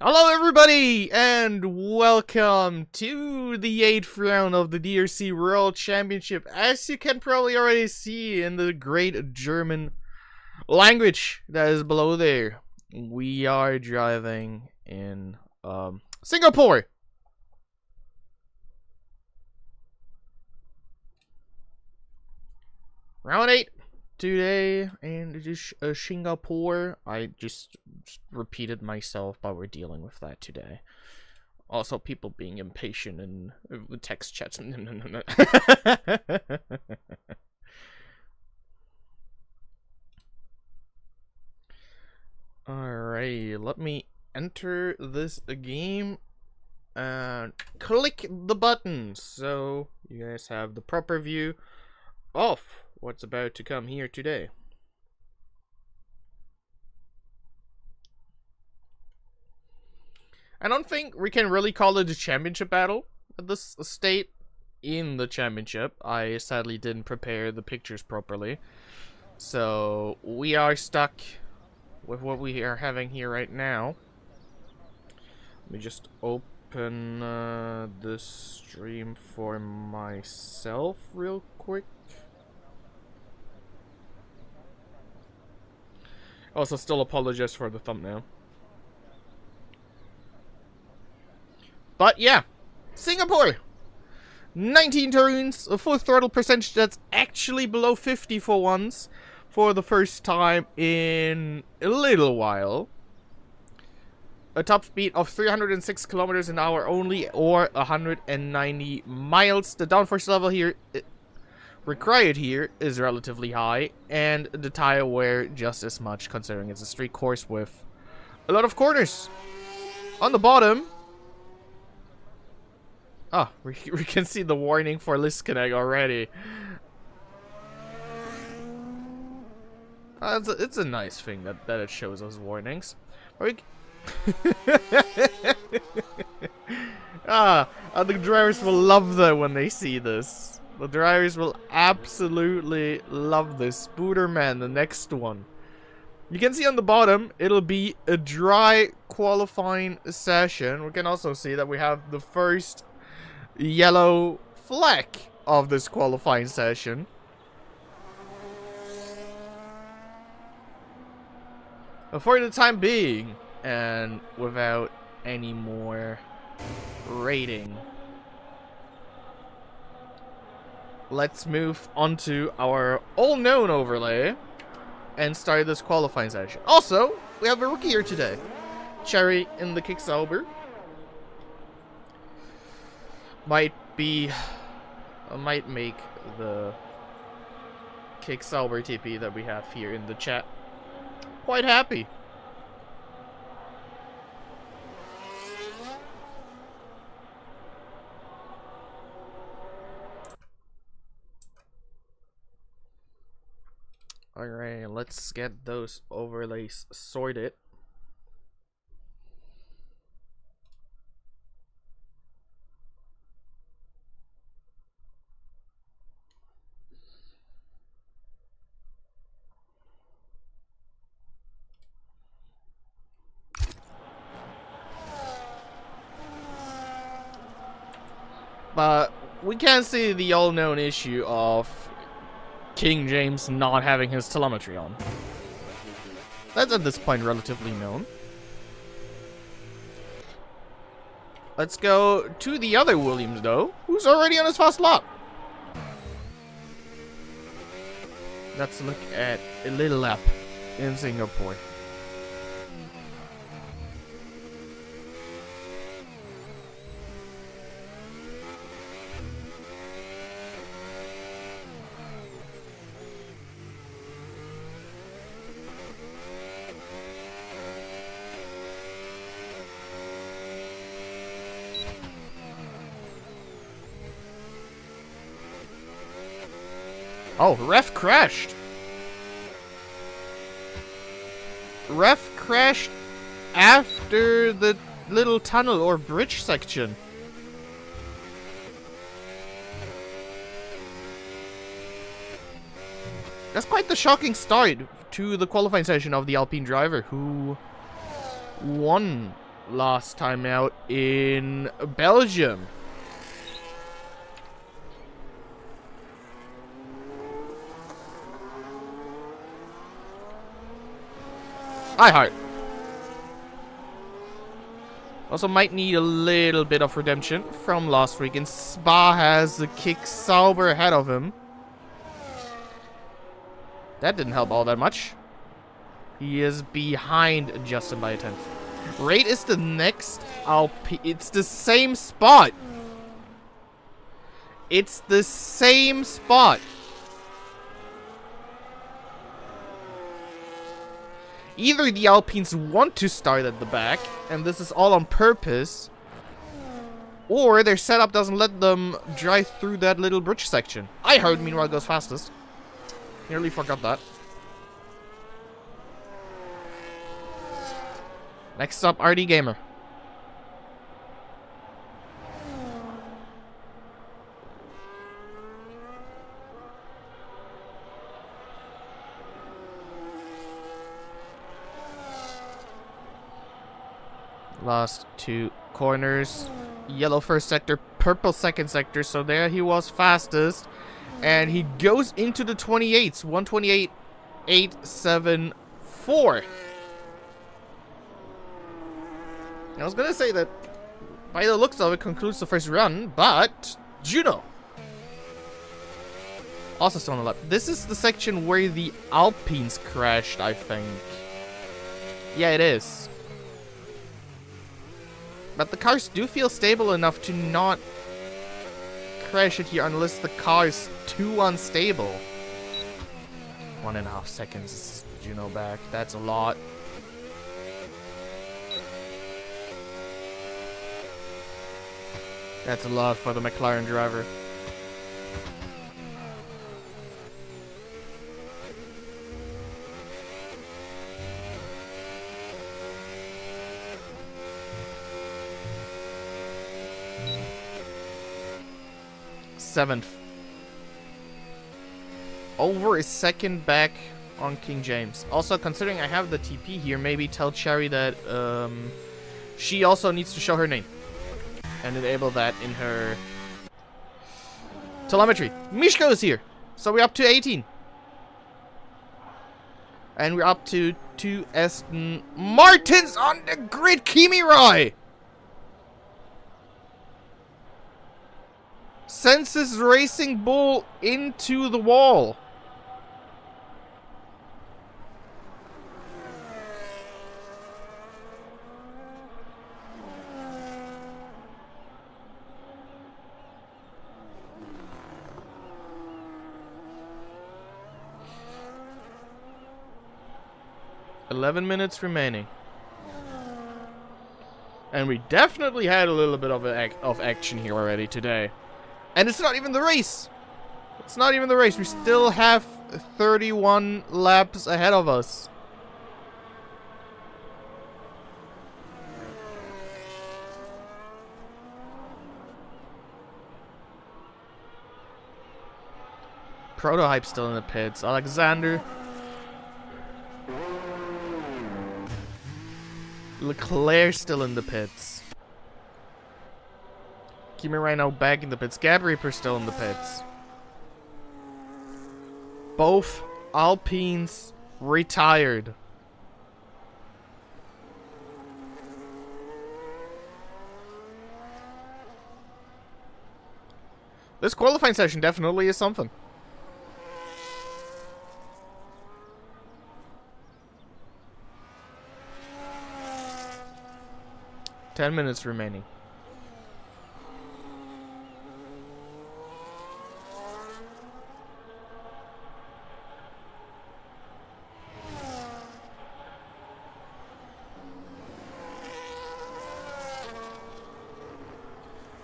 Hello everybody, and welcome to the 8th round of the DRC World Championship. As you can probably already see in the great German language that is below there, we are driving in Singapore. Round 8 today, and it is Singapore. I just repeated myself, but we're dealing with that today. Also, people being impatient in text chats. Alright, let me enter this game and click the button so you guys have the proper view of what's about to come here today. I don't think we can really call it a championship battle at this state in the championship. I sadly didn't prepare the pictures properly, so we are stuck with what we are having here right now. Let me just open the stream for myself real quick. Also, still apologize for the thumbnail. But yeah, Singapore! 19 turns, a full throttle percentage that's actually below 50 for once, for the first time in a little while. A top speed of 306 kilometers an hour only, or 190 miles. The downforce level here required here is relatively high, and the tire wear just as much, considering it's a street course with a lot of corners. On the bottom, we can see the warning for disconnect already. It's a nice thing that it shows us warnings. The drivers will love that when they see this. The drivers will absolutely love this. Spooderman, the next one. You can see on the bottom, it'll be a dry qualifying session. We can also see that we have the first yellow flag of this qualifying session. But for the time being, and without any more rating, let's move on to our all-known overlay and start this qualifying session. Also, we have a rookie here today. Cherry in the Kicksauber. Might make the Kicksauber TP that we have here in the chat quite happy. Alright, let's get those overlays sorted. But we can see the all-known issue of King James not having his telemetry on. That's at this point relatively known. Let's go to the other Williams though, who's already on his fast lap. Let's look at a little lap in Singapore. Oh, ref crashed. Ref crashed after the little tunnel or bridge section. That's quite the shocking start to the qualifying session of the Alpine driver, who won last time out in Belgium. Heart. Also might need a little bit of redemption from last week, and Spa has a kick Sauber ahead of him. That didn't help all that much. He is behind Justin by a 10th. Raid is the next Alp. It's the same spot. It's the same spot. Either the Alpines want to start at the back, and this is all on purpose, or their setup doesn't let them drive through that little bridge section. I heard, meanwhile, goes fastest. Nearly forgot that. Next up, RD Gamer. Last two corners. Yellow first sector, purple second sector. So there he was fastest. And he goes into the 28s. 128.874. I was gonna say that by the looks of it concludes the first run, but Juno also still on the lap. This is the section where the Alpines crashed, I think. Yeah, it is. But the cars do feel stable enough to not crash it here unless the car is too unstable. 1.5 seconds is Juno back. That's a lot. That's a lot for the McLaren driver. Seventh. Over a second back on King James. Also, considering I have the TP here, maybe tell Cherry that she also needs to show her name. And enable that in her telemetry. Mishko is here. So we're up to 18. And we're up to 2 Aston Martins on the grid. Kimi Roy sends his Racing Bull into the wall. $11 minutes remaining. And we definitely had a little bit of action here already today. And it's not even the race. It's not even the race. We still have 31 laps ahead of us. Prototype still in the pits. Alexander. Leclerc still in the pits. Kimi Rhino back in the pits. Gab Reaper still in the pits. Both Alpines retired. This qualifying session definitely is something. $10 minutes remaining.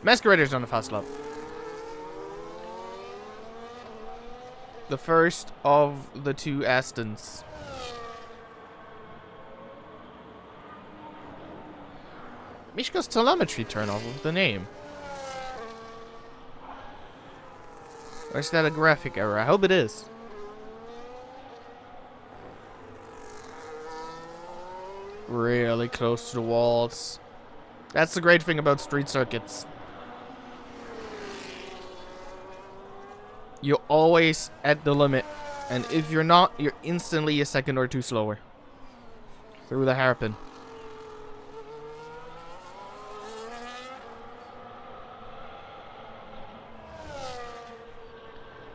Masquerader's on the fast lap. The first of the two Astons. Mishko's telemetry turn off of the name. Or is that a graphic error? I hope it is. Really close to the walls. That's the great thing about street circuits. You're always at the limit. And if you're not, you're instantly a second or two slower. Through the hairpin.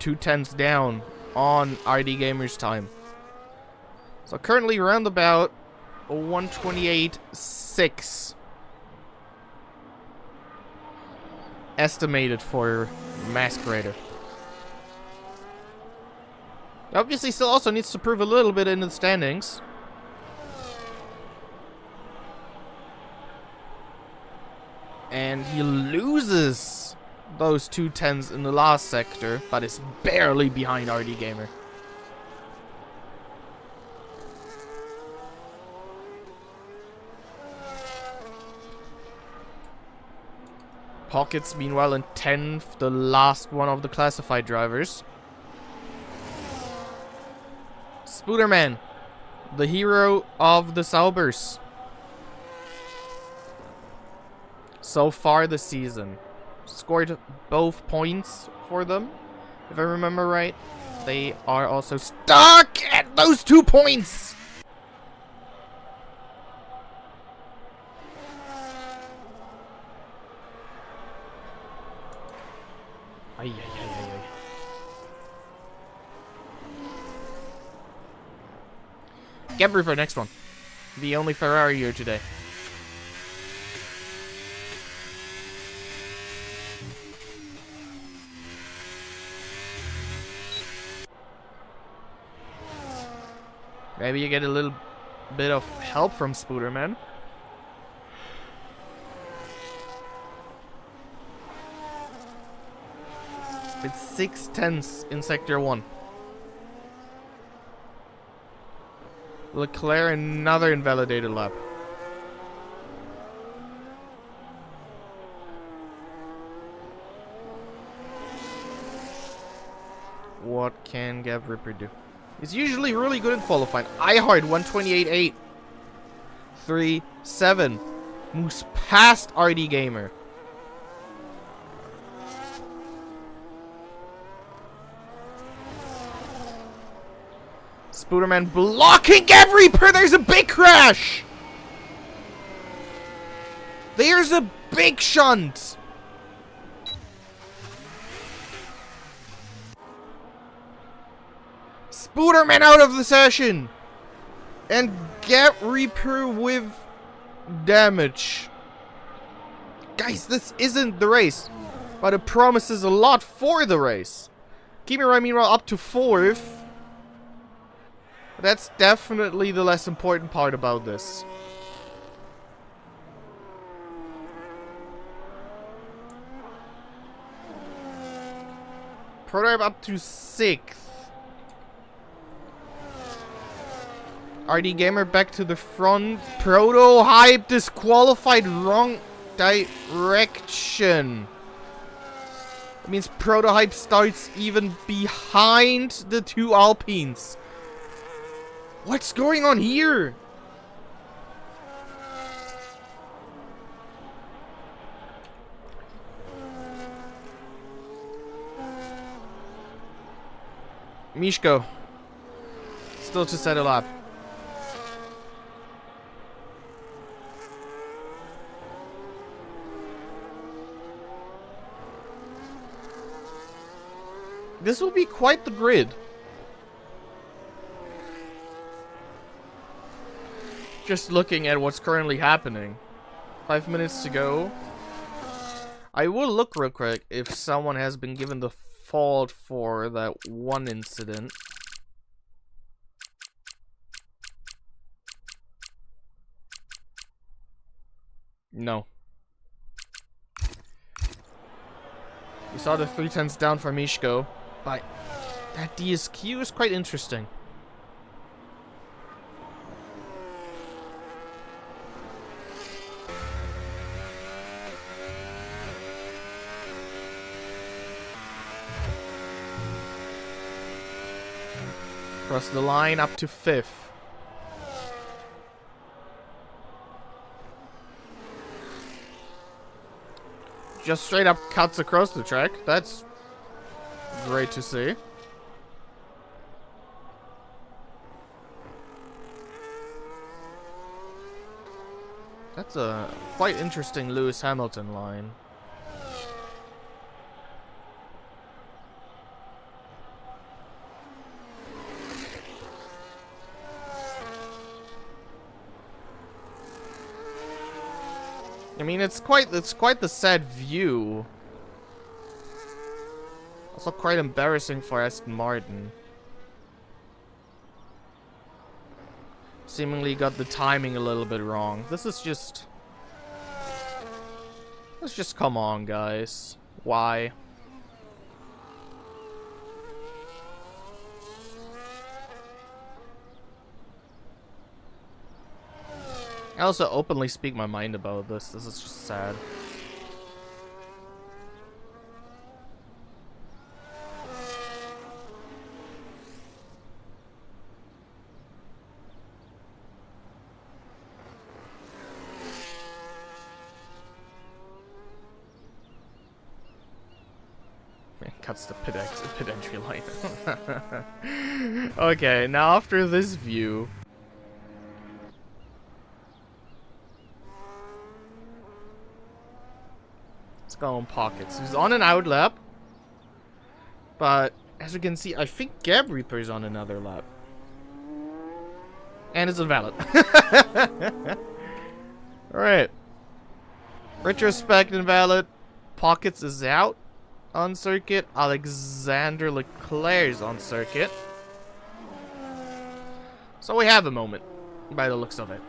2/10 down on RD Gamer's time. So currently around about 128.6 estimated for Masquerader. Obviously still also needs to prove a little bit in the standings. And he loses those 2/10s in the last sector, but is barely behind RD Gamer. Pockets, meanwhile, in 10th, the last one of the classified drivers. Spooderman, the hero of the Saubers. So far this season. Scored both points for them, if I remember right. They are also stuck at those 2 points! Ay, ay, ay, ay, ay. Get Reaper, next one. The only Ferrari here today. Maybe you get a little bit of help from Spooderman. It's 6/10 in Sector 1. Leclerc, another invalidated lap. What can Gav Ripper do? He's usually really good in qualifying. iHard 128.8. 3.7. Moves past RD Gamer. Spooderman blocking Gav Reaper! There's a big crash! There's a big shunt! Spooderman out of the session! And Gav Reaper with damage. Guys, this isn't the race, but it promises a lot for the race. Kimura, meanwhile, up to 4th. That's definitely the less important part about this. Prototype up to 6th. RD Gamer back to the front. Prototype disqualified, wrong direction. That means Prototype starts even behind the 2 Alpines. What's going on here? Mishko. Still to settle up. This will be quite the grid. Just looking at what's currently happening. 5 minutes to go. I will look real quick if someone has been given the fault for that one incident. No. We saw the 3/10 down for Mishko, but that DSQ is quite interesting. Across the line up to 5th. just straight up cuts across the track. That's great to see. That's a quite interesting Lewis Hamilton line. I mean, it's quite the sad view. Also quite embarrassing for Aston Martin. Seemingly got the timing a little bit wrong. This is just... Let's just come on, guys. Why? I also openly speak my mind about this. This is just sad. Cuts the pit entry line. Okay, now after this view, let's go on Pockets. He's on an out lap, but as you can see, I think Gab Reaper is on another lap, and it's invalid. All right, retrospect invalid. Pockets is out on circuit. Alexander Leclerc is on circuit. So we have a moment, by the looks of it.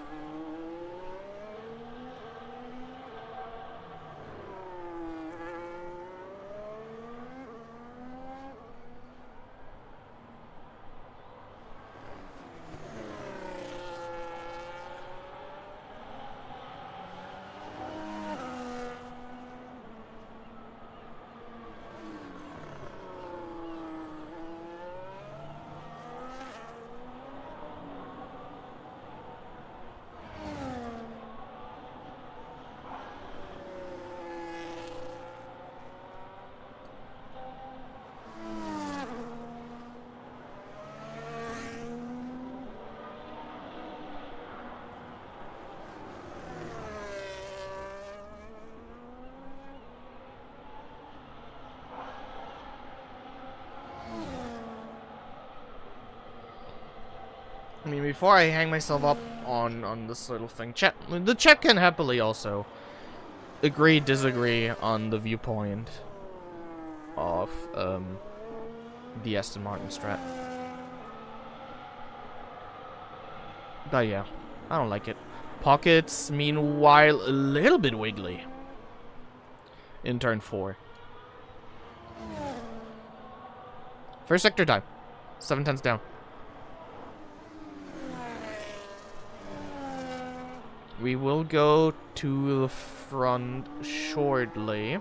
I mean, before I hang myself up on this little thing, the chat can happily also agree, disagree on the viewpoint of the Aston Martin strat. But yeah, I don't like it. Pockets, meanwhile, a little bit wiggly in turn 4. First sector time, 7 tenths down. We will go to the front shortly.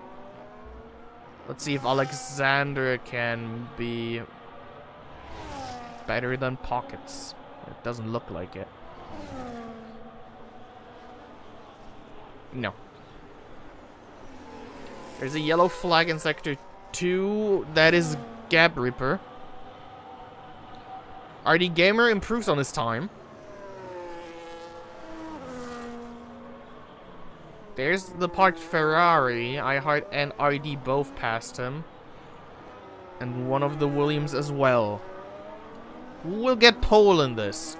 Let's see if Alexander can be better than Pockets. It doesn't look like it. No. There's a yellow flag in sector 2. That is Gab Reaper. RD Gamer improves on his time. There's the parked Ferrari. iHeart and RD both passed him. And one of the Williams as well. Who will get pole in this?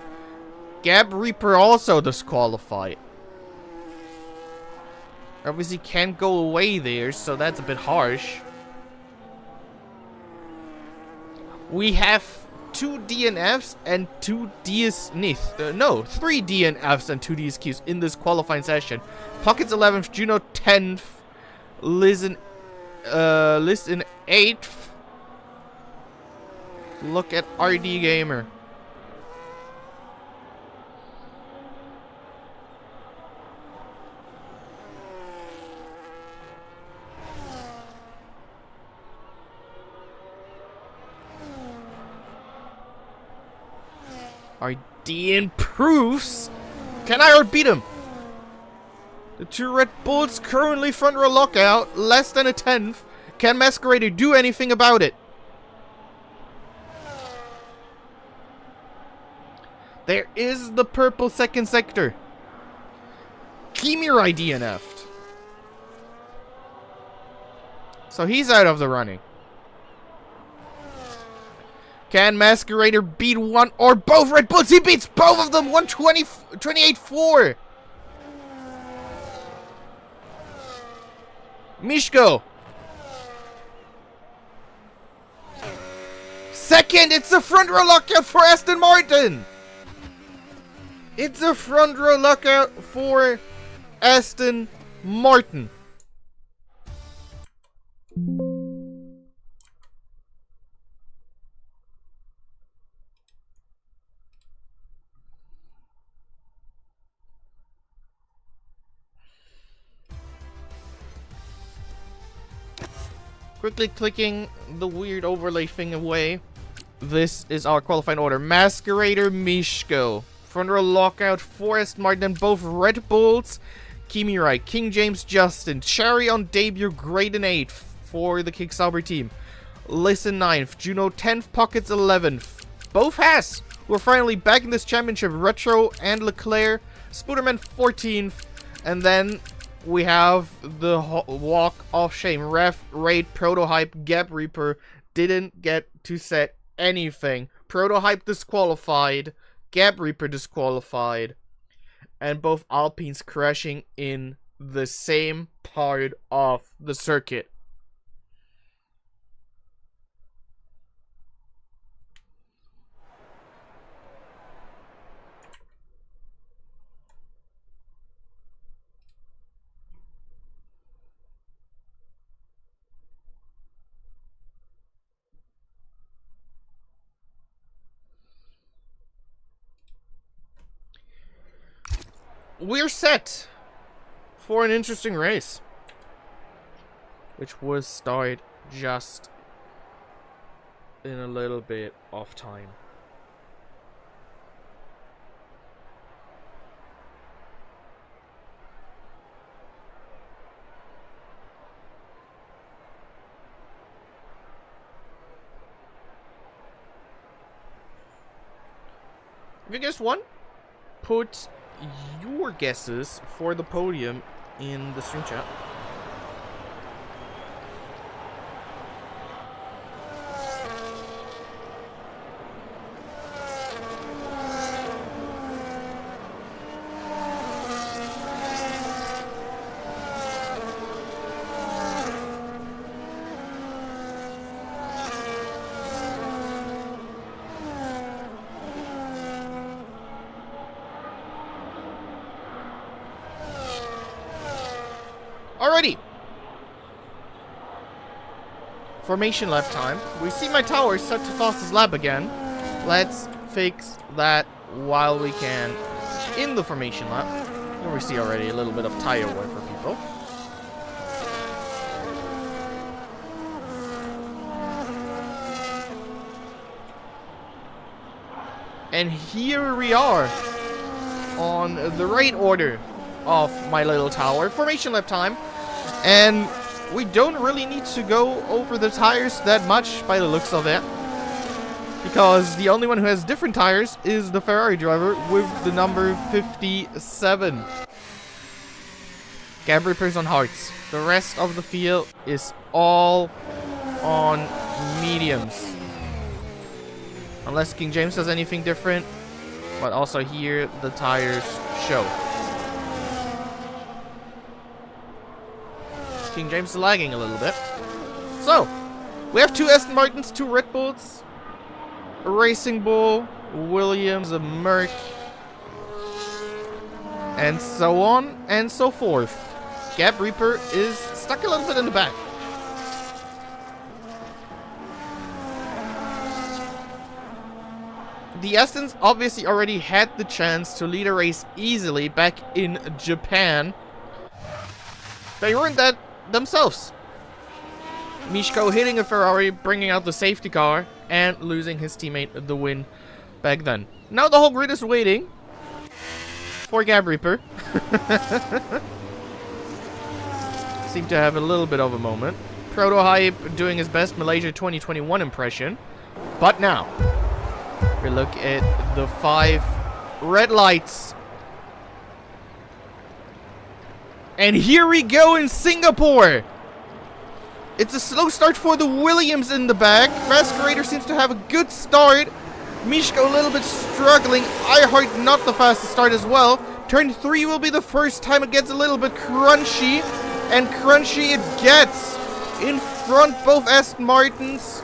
Gab Reaper also disqualified. Obviously can't go away there, so that's a bit harsh. We have 2 DNFs and 2 3 DNFs and 2 DSQs in this qualifying session. Pockets 11th, Juno 10th, Liz in 8th. Look at RD Gamer. RD improves. Can I beat him? The two Red Bulls currently front row lockout, less than a tenth. Can Masquerader do anything about it? There is the purple second sector. Kimirai DNF'd. So he's out of the running. Can Masquerader beat one or both Red Bulls? He beats both of them. 128-4. Mishko. Second, it's a front row lockout for Aston Martin. It's a front row lockout for Aston Martin. Quickly clicking the weird overlay thing away. This is our qualifying order. Masquerader, Mishko. Front row lockout, Forest Martin, and both Red Bulls. Kimirai, King James, Justin. Cherry on debut, Graydon 8th for the Kick Sauber team. Listen 9th. Juno 10th, Pockets 11th. Both Haas, who are finally back in this championship. Retro and Leclerc. Spooderman 14th. And then we have the walk of shame. Ref, Raid, Protohype, Gap Reaper didn't get to set anything. Protohype disqualified. Gap Reaper disqualified. And both Alpines crashing in the same part of the circuit. We're set for an interesting race, which will start just in a little bit of time. If you guessed one, put your guesses for the podium in the stream chat. Alrighty. Formation lap time. We see my tower set to fastest lap again. Let's fix that while we can in the formation lap. And we see already a little bit of tire wear for people. And here we are on the right order of my little tower. Formation lap time. And we don't really need to go over the tires that much by the looks of it. Because the only one who has different tires is the Ferrari driver with the number 57. Gap Reapers on hards. The rest of the field is all on mediums. Unless King James does anything different. But also here the tires show. King James is lagging a little bit. So, we have two Aston Martins, two Red Bulls, a Racing Bull, Williams, a Merc, and so on and so forth. Gap Reaper is stuck a little bit in the back. The Astons obviously already had the chance to lead a race easily back in Japan. They ruined that themselves. Mishko hitting a Ferrari, bringing out the safety car, and losing his teammate the win back then. Now the whole grid is waiting for Gap Reaper. seem to have a little bit of a moment. Prototype doing his best Malaysia 2021 impression. But now, we look at the 5 red lights. And here we go in Singapore. It's a slow start for the Williams in the back. Masquerader seems to have a good start. Mishko a little bit struggling. Earhart not the fastest start as well. Turn 3 will be the first time it gets a little bit crunchy. And crunchy it gets. In front, both Aston Martins.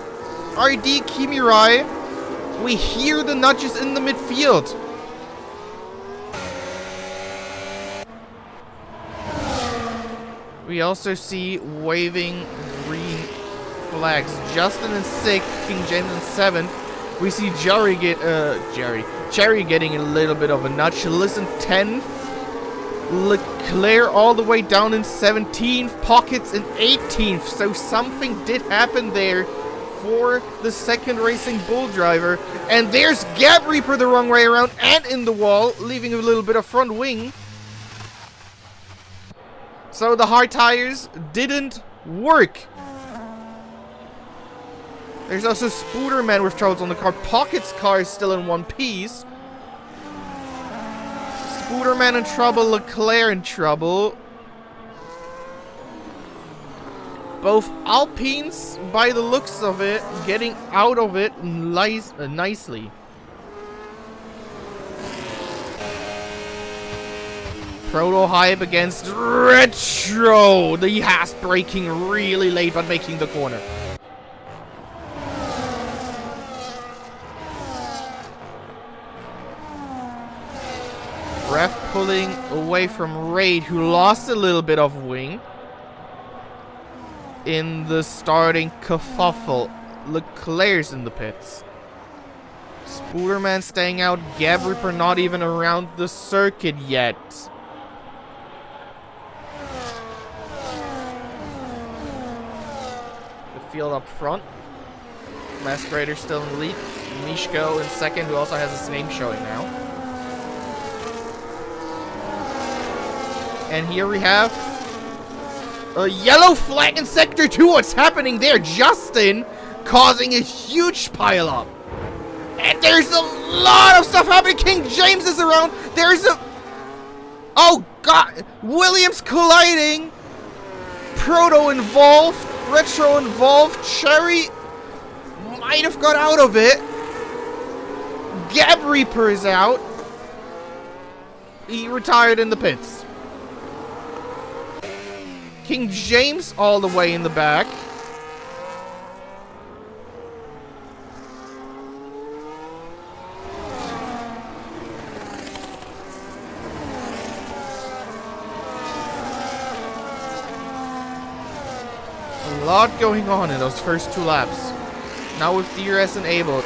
RD Kimirai. We hear the nudges in the midfield. We also see waving green flags. Justin in 6th, King James in 7th. We see Cherry getting a little bit of a nudge. Listen 10th. Leclerc all the way down in 17th. Pockets in 18th. So something did happen there for the second Racing Bull driver. And there's Gab Reaper the wrong way around and in the wall, leaving a little bit of front wing. So the hard tires didn't work. There's also Spooderman with troubles on the car. Pocket's car is still in one piece. Spooderman in trouble, Leclerc in trouble. Both Alpines, by the looks of it, getting out of it nicely. Prototype against Retro. The Haas braking really late but making the corner. Ref pulling away from Raid, who lost a little bit of wing in the starting kerfuffle. Leclerc's in the pits. Spooderman staying out. Gab Reaper not even around the circuit yet. Field up front. Masquerader still in the lead. Mishko in second, who also has his name showing now. And here we have a yellow flag in Sector 2. What's happening there? Justin causing a huge pileup. And there's a lot of stuff happening. King James is around. There's a... Oh, God. Williams colliding. Proto involved. Retro involved. Cherry might have got out of it. Gab Reaper is out. He retired in the pits. King James all the way in the back. A lot going on in those first 2 laps. Now with DRS enabled.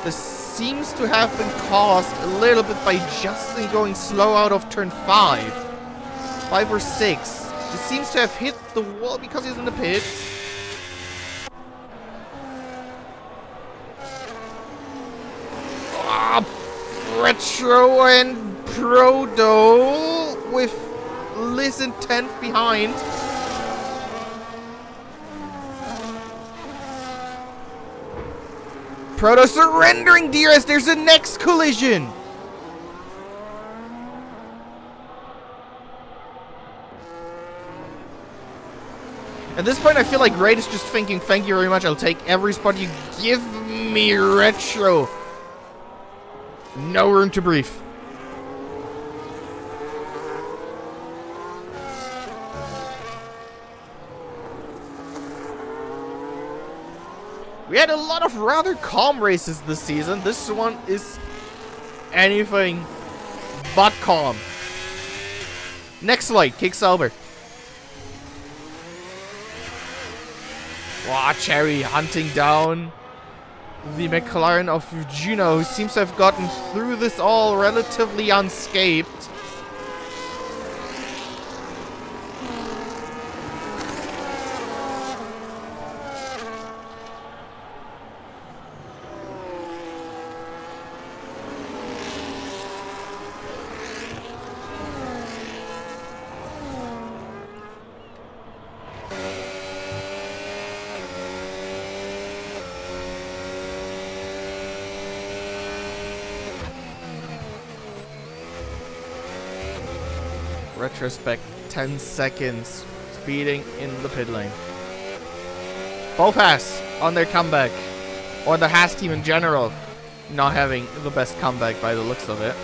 This seems to have been caused a little bit by Justin going slow out of turn 5. 5 or 6. He seems to have hit the wall because he's in the pits. Retro and Proto with Liz in 10th behind. Proto surrendering DRS. There's a next collision. At this point, I feel like Raid is just thinking, thank you very much, I'll take every spot you give me, Retro. No room to breathe. We had a lot of rather calm races this season. This one is anything but calm. Next light, Kick Sauber. Wow, Cherry hunting down the McLaren of Juno, who seems to have gotten through this all relatively unscathed. Retrospect 10 seconds. Speeding in the pit lane. Both Haas on their comeback. Or the Haas team in general. Not having the best comeback by the looks of it.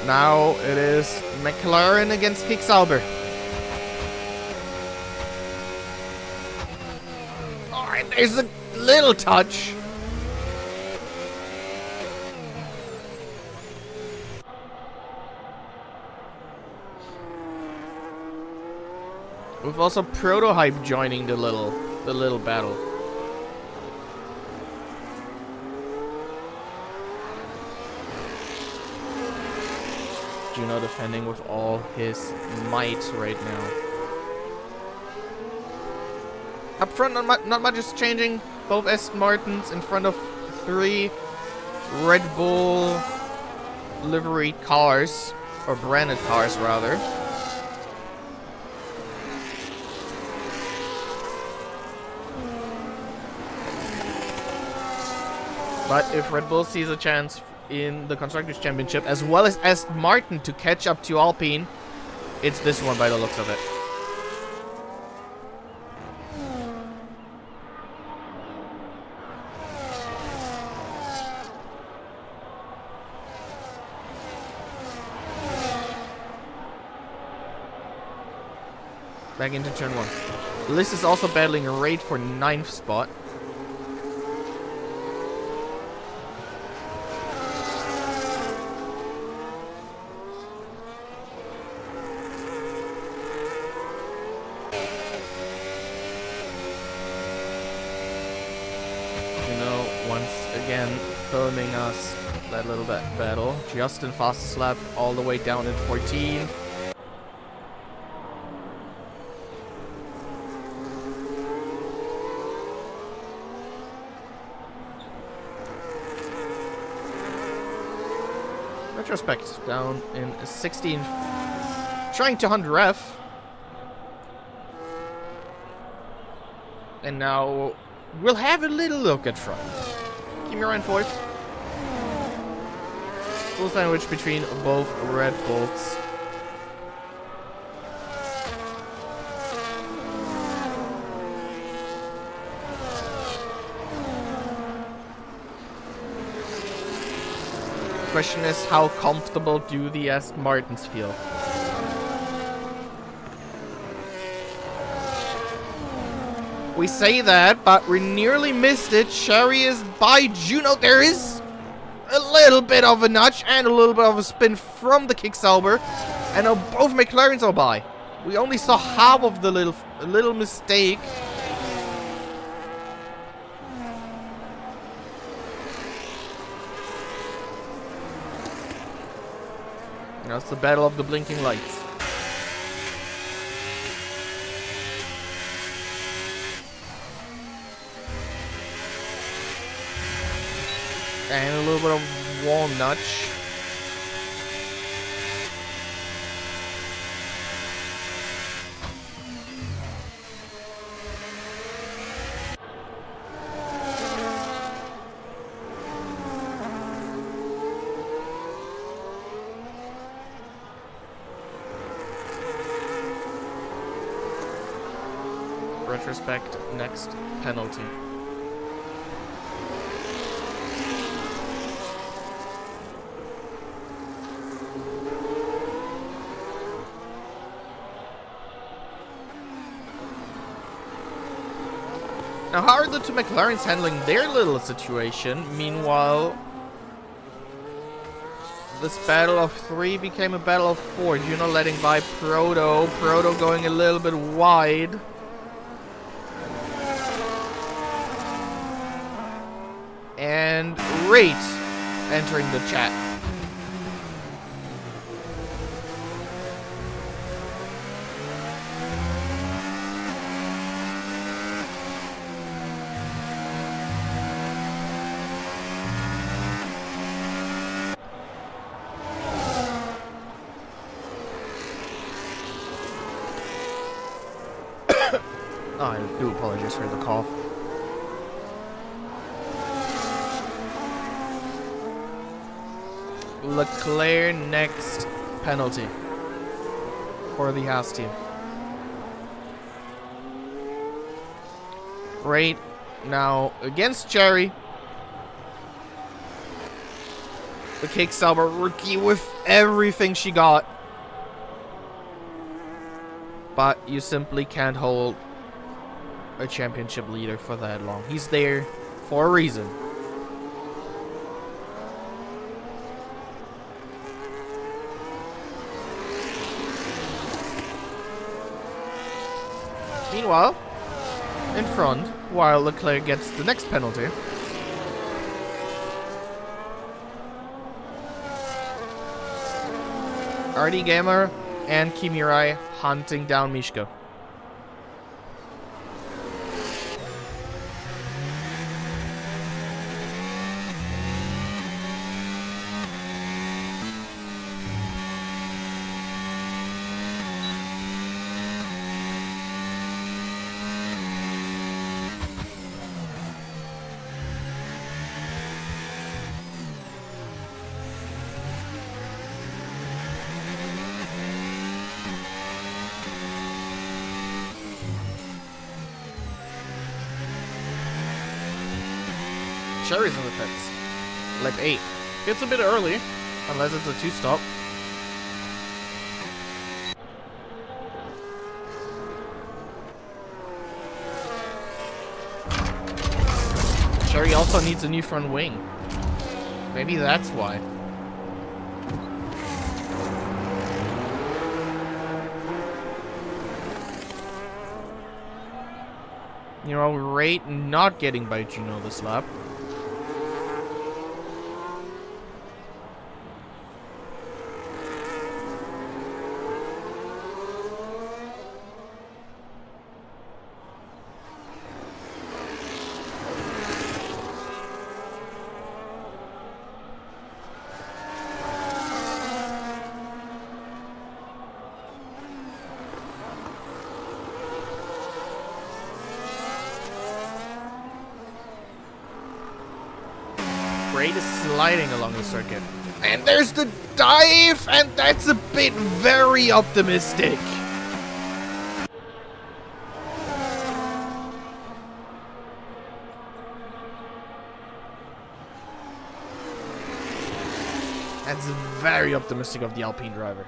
Now it is McLaren against Kick-Sauber. Alright, there's a little touch. With also Prototype joining the little battle. Juno defending with all his might right now. Up front, not much is changing. Both Aston Martins in front of 3 Red Bull livery cars, or branded cars rather. But if Red Bull sees a chance in the Constructors' Championship, as well as Aston Martin to catch up to Alpine, it's this one by the looks of it. Back into turn 1. Liz is also battling a raid for 9th spot. Filming us that little bit battle. Justin fastest lap all the way down in 14th. Retrospect down in 16th. Trying to hunt ref. And now we'll have a little look at front. Keep your line fourth. Full sandwich between both Red Bulls. Question is, how comfortable do the Aston Martins feel? We say that, but we nearly missed it. Sherry is by Juno. There is a little bit of a nudge and a little bit of a spin from the Kick-Sauber. And now both McLarens are by. We only saw half of the little mistake. That's the battle of the blinking lights. And a little bit of wall nudge. Retrospect, next penalty. Now, how are the two McLarens handling their little situation? Meanwhile, this battle of 3 became a battle of 4. Juno letting by Proto. Proto going a little bit wide. And Rate entering the chat. Oh, I do apologize for the cough. Leclerc next penalty for the Haas team. Right now against Cherry. The Kick Sauber rookie with everything she got. But you simply can't hold a championship leader for that long. He's there for a reason. Meanwhile, in front, while Leclerc gets the next penalty. RD Gamer and Kimirai hunting down Mishko. Cherry's in the pits. Lap 8. It's a bit early, unless it's a 2-stop. Cherry also needs a new front wing. Maybe that's why. You know, rate not getting by Juno this lap. Great is sliding along the circuit. And there's the dive, and that's a bit very optimistic. That's very optimistic of the Alpine driver.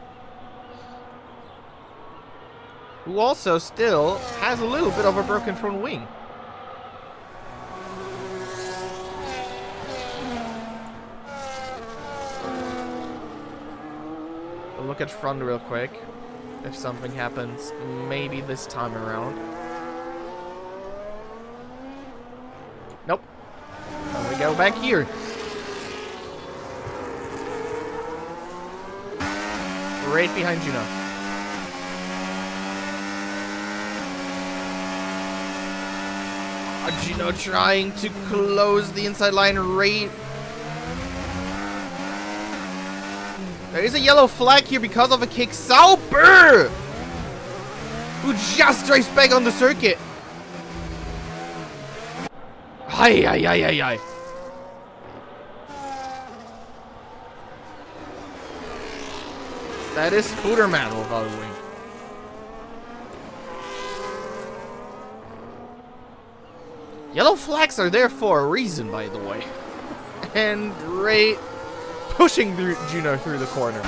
Who also still has a little bit of a broken front wing. Look at front real quick. If something happens, maybe this time around. Nope. And we go back here. Right behind Juno. Juno trying to close the inside line right. There is a yellow flag here because of a Kick Sauber, who just drives back on the circuit. Ay, ay, ay, ay, ay. That is Spooderman without a wing. Yellow flags are there for a reason, by the way. And right pushing Juno through the corner.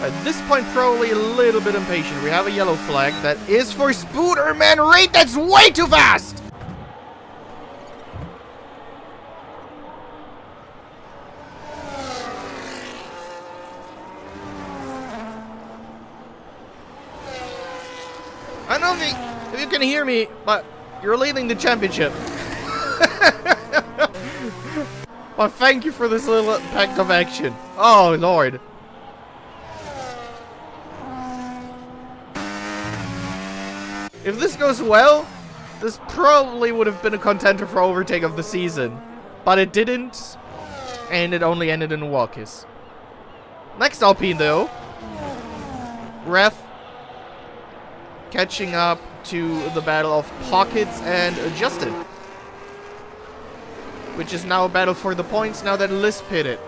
At this point, probably a little bit impatient. We have a yellow flag that is for Spooderman Raid. That's way too fast! I don't think if you can hear me, but you're leading the championship. Well, thank you for this little pack of action. Oh, Lord. If this goes well, this probably would have been a contender for overtake of the season. But it didn't, and it only ended in a walk-kiss. Next Alpine, though. Ref catching up to the battle of Pockets and Justin. Which is now a battle for the points now that Liz pitted.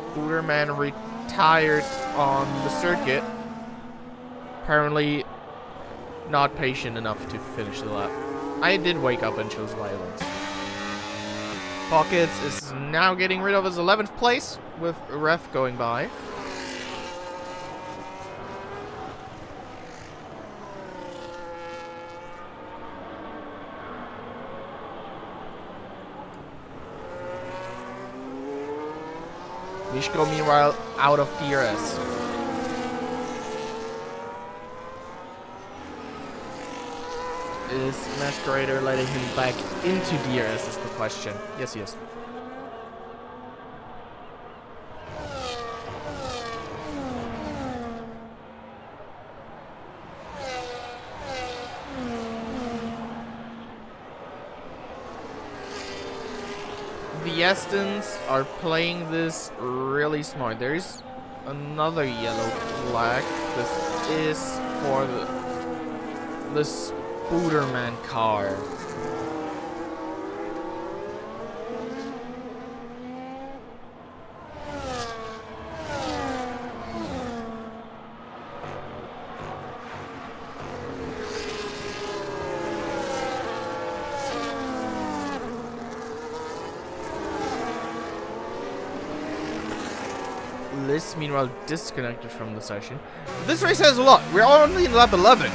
Spooderman retired on the circuit. Apparently not patient enough to finish the lap. I did wake up and chose violence. Pockets is now getting rid of his 11th place with Ref going by. Mishko, meanwhile, out of DRS. Is Masquerader letting him back into DRS is the question. Yes, he is. The Estons are playing this really smart. There's another yellow flag. This is for the Spooderman car. Liz, meanwhile, disconnected from the session. This race has a lot. We're only in lap 11.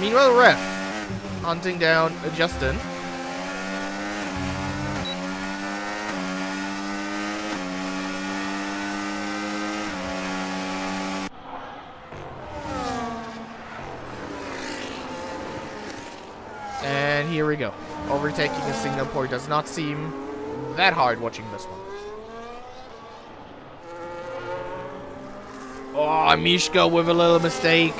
Meanwhile, Ref hunting down Justin. And here we go. Overtaking in Singapore does not seem that hard watching this one. Oh, Mishko with a little mistake.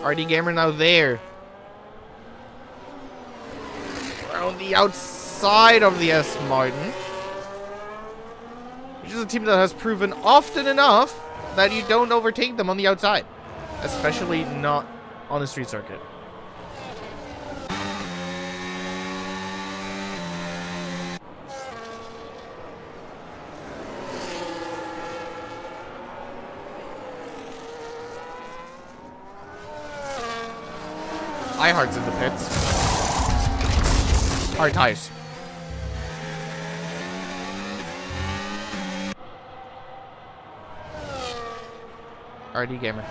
RD Gamer now there. We're on the outside of the S Martin. Which is a team that has proven often enough that you don't overtake them on the outside. Especially not on the street circuit. iHeart's in the pits. Hard tires. RD Gamer.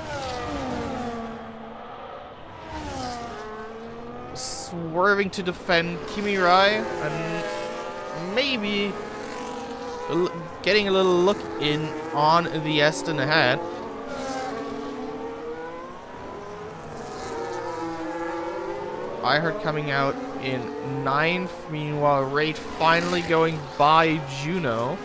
Swerving to defend Kimi Rai and maybe getting a little look in on the Aston ahead. iHeart coming out in 9th, meanwhile Rate finally going by Juno.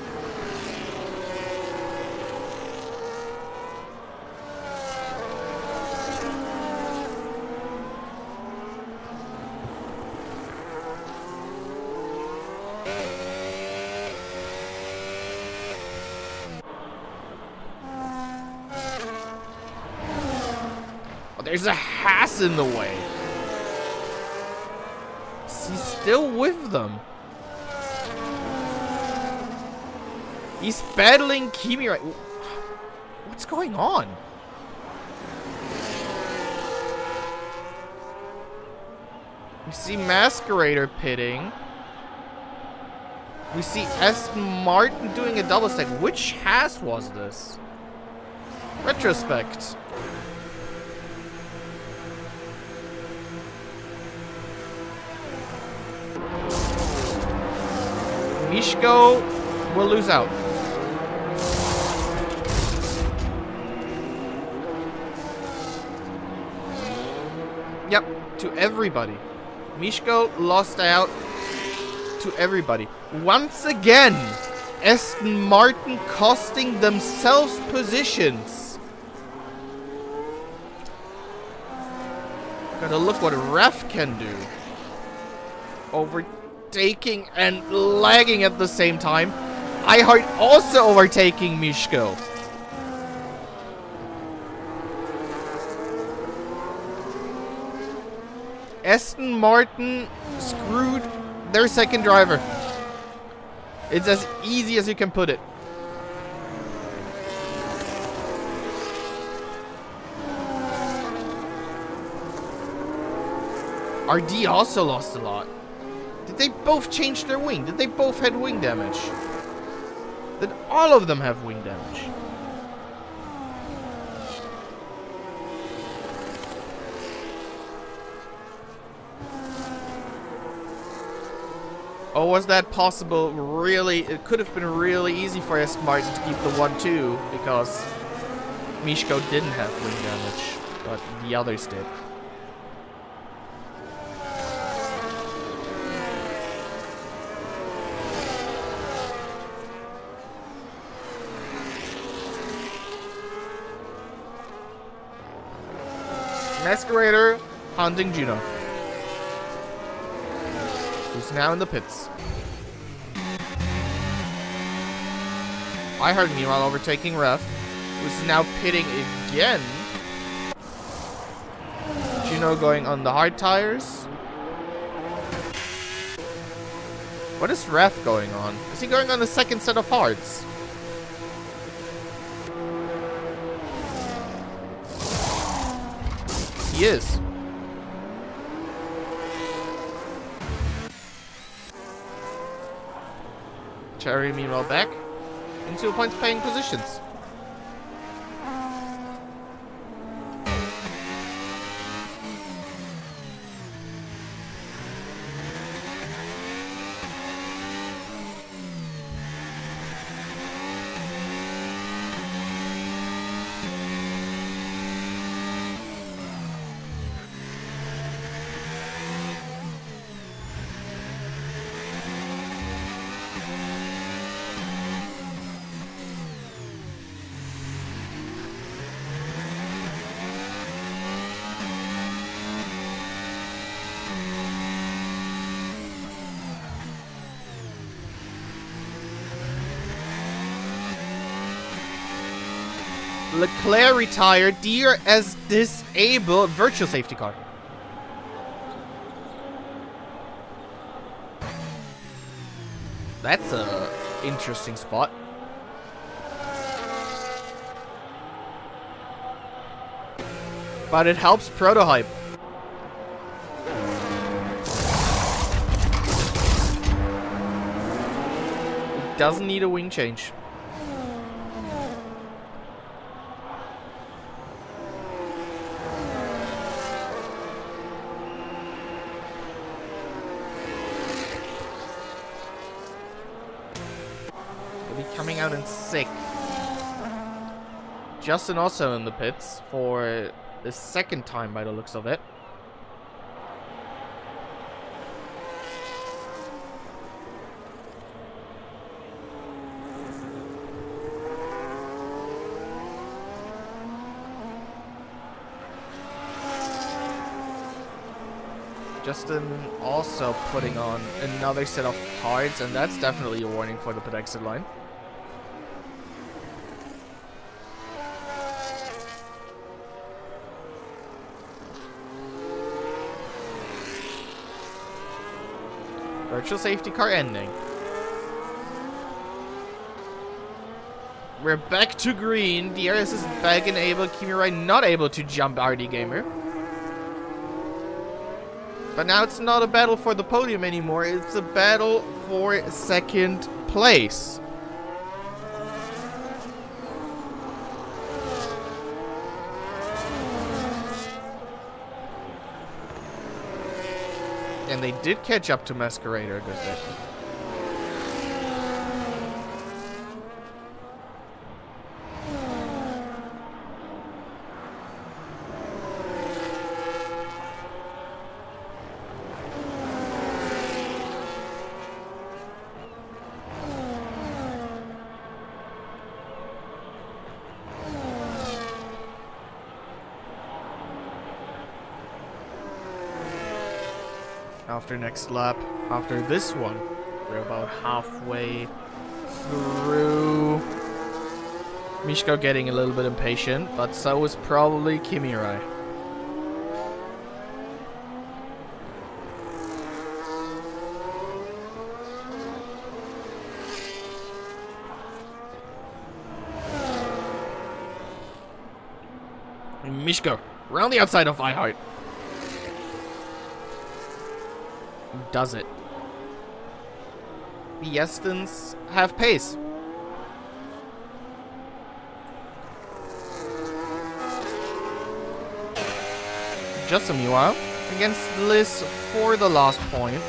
Oh, there's a Haas in the way. He's still with them. He's battling Kimi right. What's going on? We see Masquerader pitting. We see Aston Martin doing a double stack. Which Haas was this? Retrospect. Mishko will lose out. Yep, to everybody. Mishko lost out to everybody. Once again, Aston Martin costing themselves positions. Gotta look what Ref can do. Overtaking and lagging at the same time. iHeart also overtaking Mishko. Aston Martin screwed their second driver. It's as easy as you can put it. RD also lost a lot. Did they both change their wing? Did they both have wing damage? Did all of them have wing damage? Or was that possible? Really, it could have been really easy for Aston Martin to keep the 1-2 because Mishko didn't have wing damage, but the others did. Masquerader hunting Juno, who's now in the pits. I heard meanwhile overtaking Ref, who's now pitting again. Juno going on the hard tires. What is Ref going on? Is he going on the second set of hards? He is. Cherry meanwhile back into points paying positions. Leclerc retired. DRS disabled. Virtual safety car. That's a interesting spot. But it helps Prototype. It doesn't need a wing change. Coming out in 6th. Justin also in the pits for the second time by the looks of it. Justin also putting on another set of hards, and that's definitely a warning for the pit exit line. Virtual safety car ending. We're back to green. DRS is back and able. Kimirai not able to jump RD Gamer. But now it's not a battle for the podium anymore. It's a battle for second place. And they did catch up to Masquerader a good bit. After next lap, after this one, we're about halfway through. Mishko getting a little bit impatient, but so is probably Kimirai. Mishko, around the outside of iHeart. Does it. The Estons have pace. Justin, meanwhile, against Liz for the last point.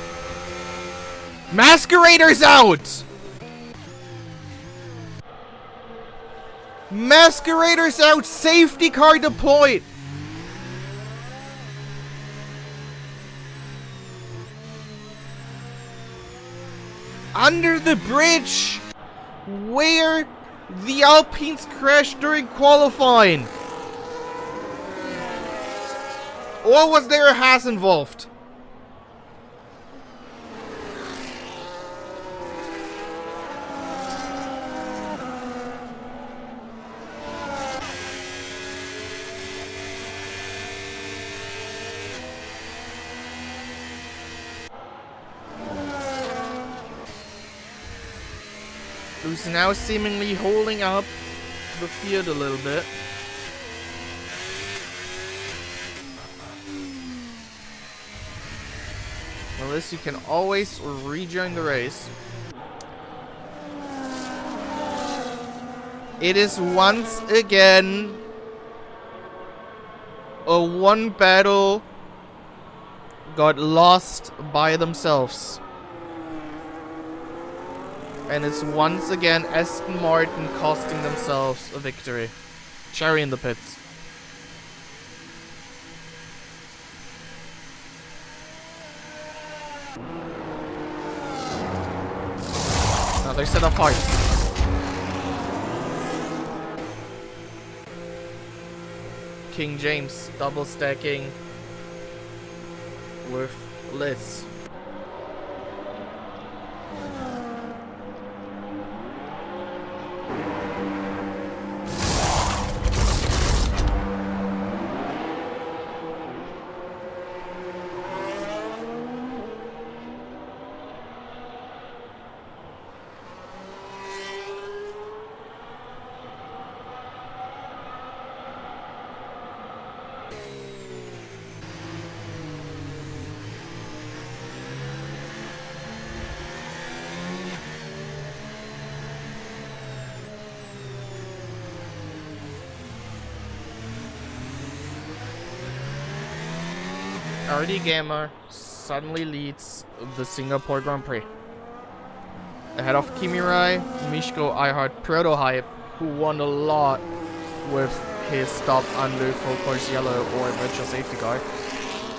Masquerader's out! Masquerader's out! Safety car deployed! Under the bridge! Where the Alpines crashed during qualifying! Or was there a Haas involved? Who's now seemingly holding up the field a little bit. Unless you can always rejoin the race. It is once again a one battle got lost by themselves. And it's once again Aston Martin costing themselves a victory. Cherry in the pits. Another set of hearts. King James double stacking with Liz. RD Gamer suddenly leads the Singapore Grand Prix. Ahead of Kimirai, Mishko iHeart Prototype, who won a lot with his stop under full course yellow or virtual safety car.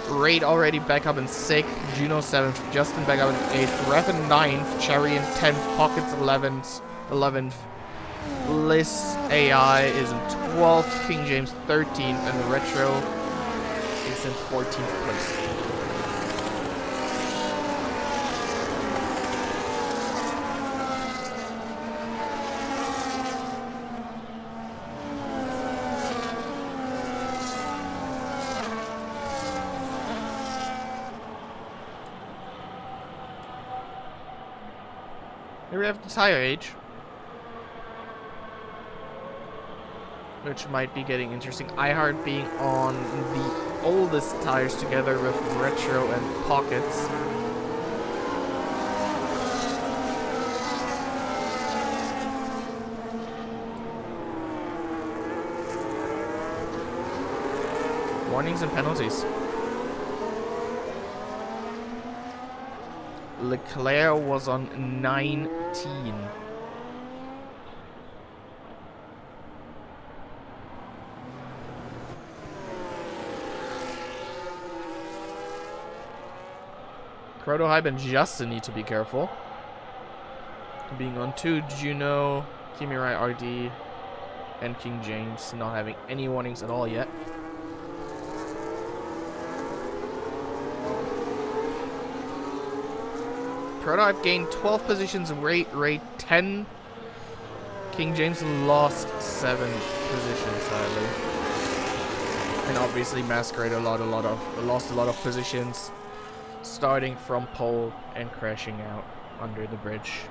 Raid already back up in 6th, Juno 7th, Justin back up in 8th, Rev in 9th, Cherry in 10th, Pockets 11th, Liz AI is in 12th, King James 13th, and the Retro is in 14th place. Here we have the tire age, which might be getting interesting. iHeart being on the oldest tires together with Retro and Pockets. Warnings and penalties. Leclerc was on 19. Prototype and Justin need to be careful. Being on 2, Juno, Kimirai RD, and King James not having any warnings at all yet. Prototype gained 12 positions, rate 10. King James lost 7 positions, sadly. And obviously Masquerade lost a lot of positions, starting from pole and crashing out under the bridge.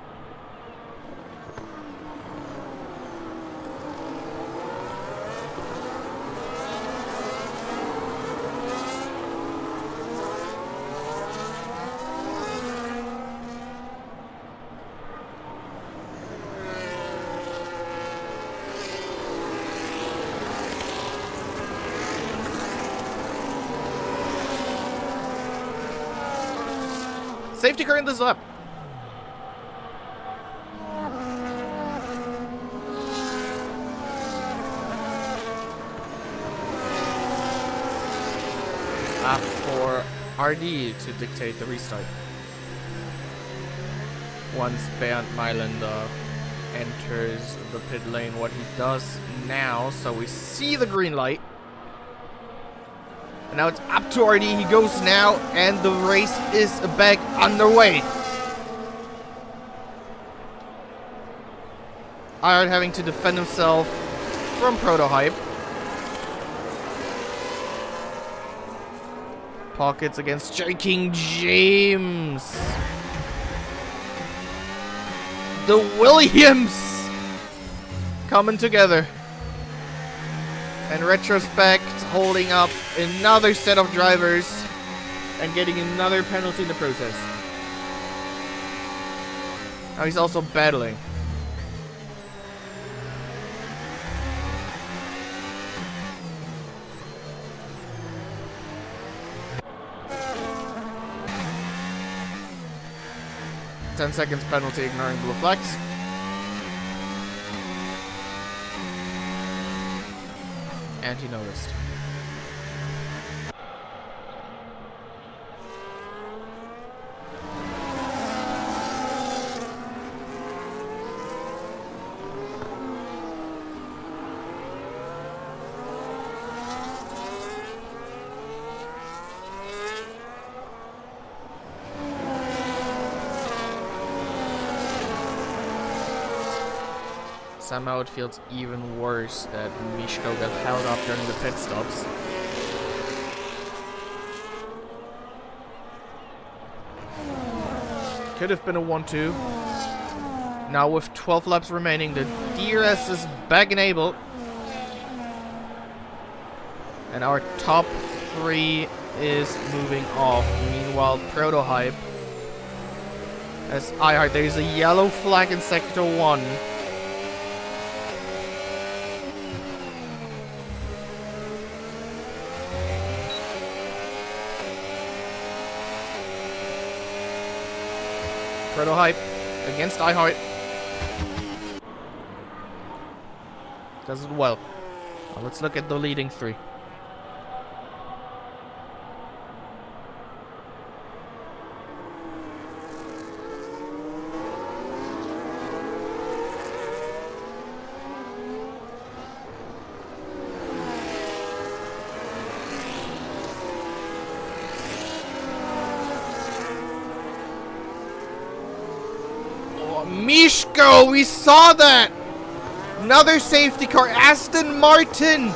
Safety car in this lap. Lap for RD to dictate the restart. Once Bernd Mailänder enters the pit lane, what he does now, so we see the green light. And now it's up to RD, he goes now, and the race is back underway. Iron having to defend himself from Prototype. Pockets against Jerry King James. The Williams coming together. And Retrospect holding up another set of drivers and getting another penalty in the process. Now he's also battling. Ten seconds penalty, ignoring blue flags. And he noticed. Somehow it feels even worse that Mishko got held up during the pit stops. Could have been a 1-2. Now with 12 laps remaining, the DRS is back enabled. And our top 3 is moving off. Meanwhile, Prototype as I heard there's a yellow flag in sector 1. Prototype against iHeart. Does it well. Now let's look at the leading 3. Mishko, we saw that! Another safety car. Aston Martin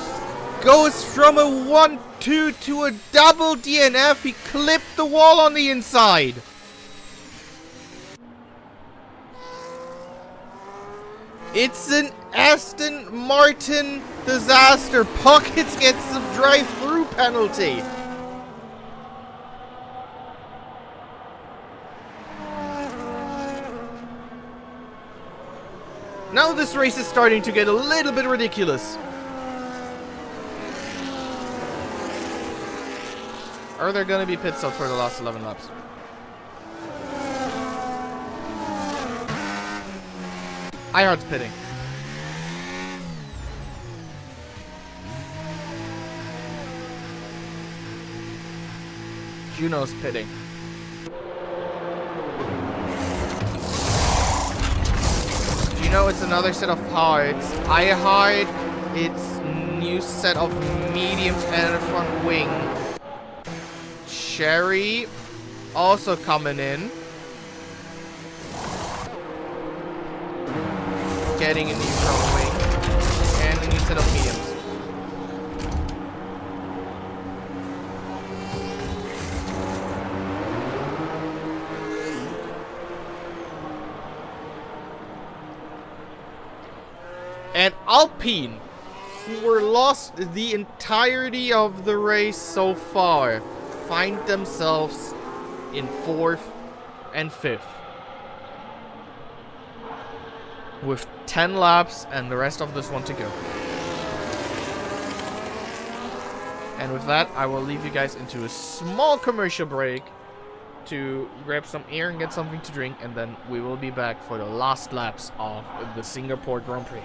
goes from a 1-2 to a double DNF. He clipped the wall on the inside. It's an Aston Martin disaster. Pockets gets a drive-through penalty. Now this race is starting to get a little bit ridiculous. Are there gonna be pit stops for the last 11 laps? iHeart's pitting. Juno's pitting. You know, it's another set of hards. iHeart, its new set of mediums and a front wing. Cherry also coming in. Getting a new front wing and a new set of mediums. And Alpine, who were lost the entirety of the race so far, find themselves in 4th and 5th. With 10 laps and the rest of this one to go. And with that, I will leave you guys into a small commercial break to grab some air and get something to drink, and then we will be back for the last laps of the Singapore Grand Prix.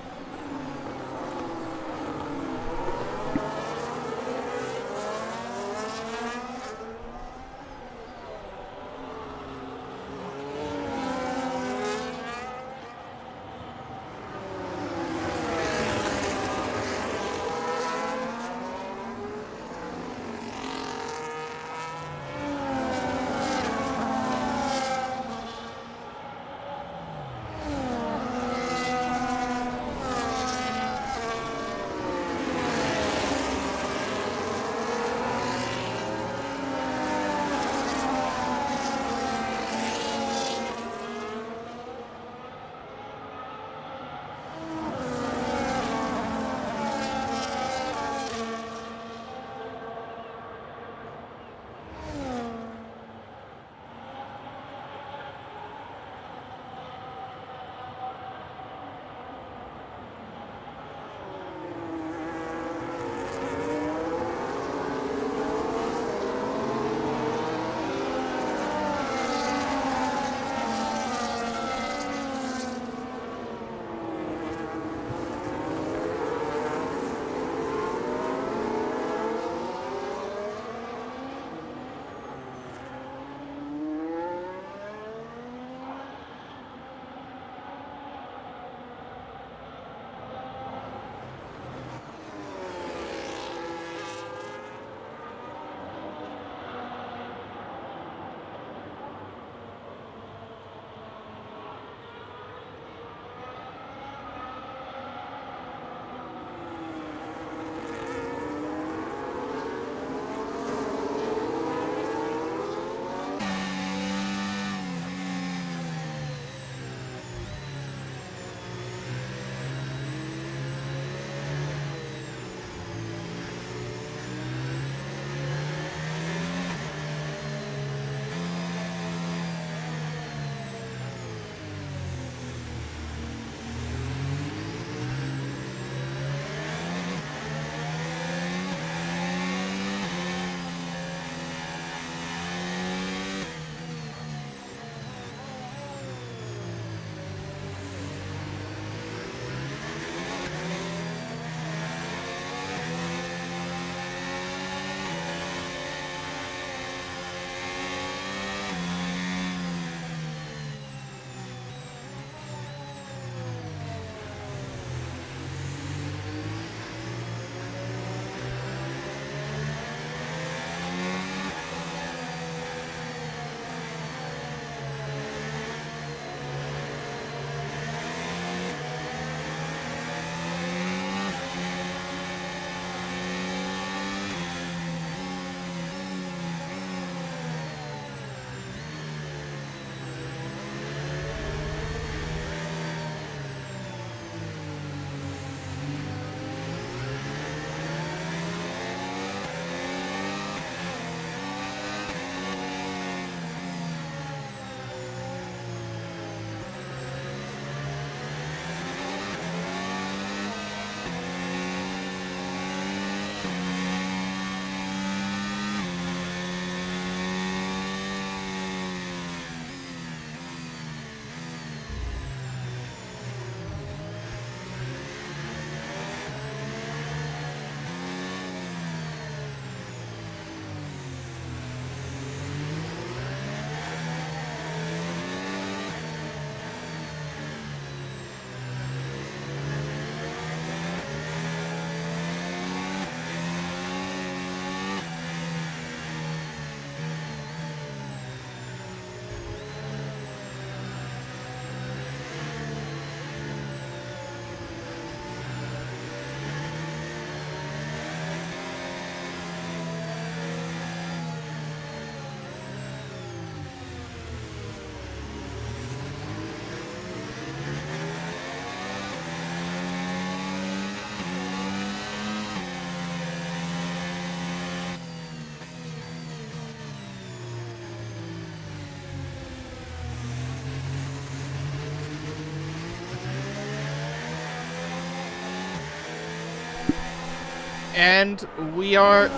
And we are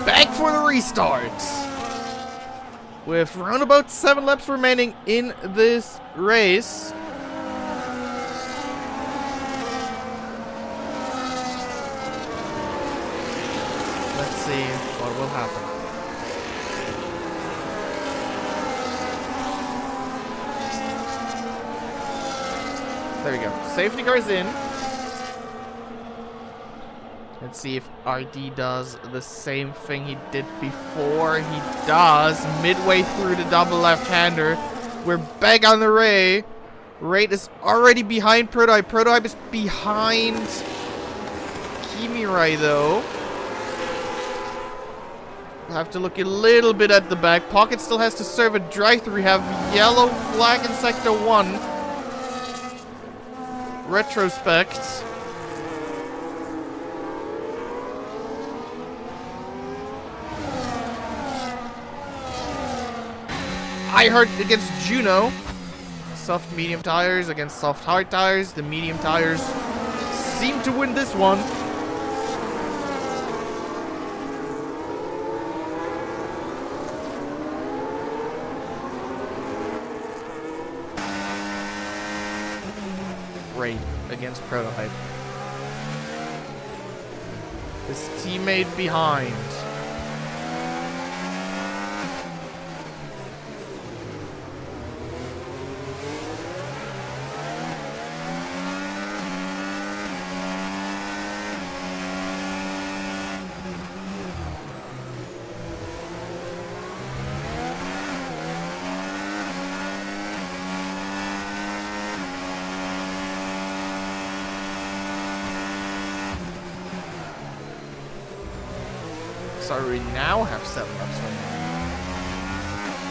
back for the restart. with round about 7 laps remaining in this race. Let's see what will happen. There we go. Safety car's in. Let's see if RD does the same thing he did before. He does. Midway through the double left-hander. We're back on the Ray. Raid is already behind Prototype. Prototype is behind Kimirai, though. We'll have to look a little bit at the back. Pocket still has to serve a drive-through. We have yellow flag in Sector 1. Retrospect. I heard against Juno. Soft medium tires against soft hard tires. The medium tires seem to win this one. Raid against Prototype. His teammate behind. So we now have 7 laps remaining.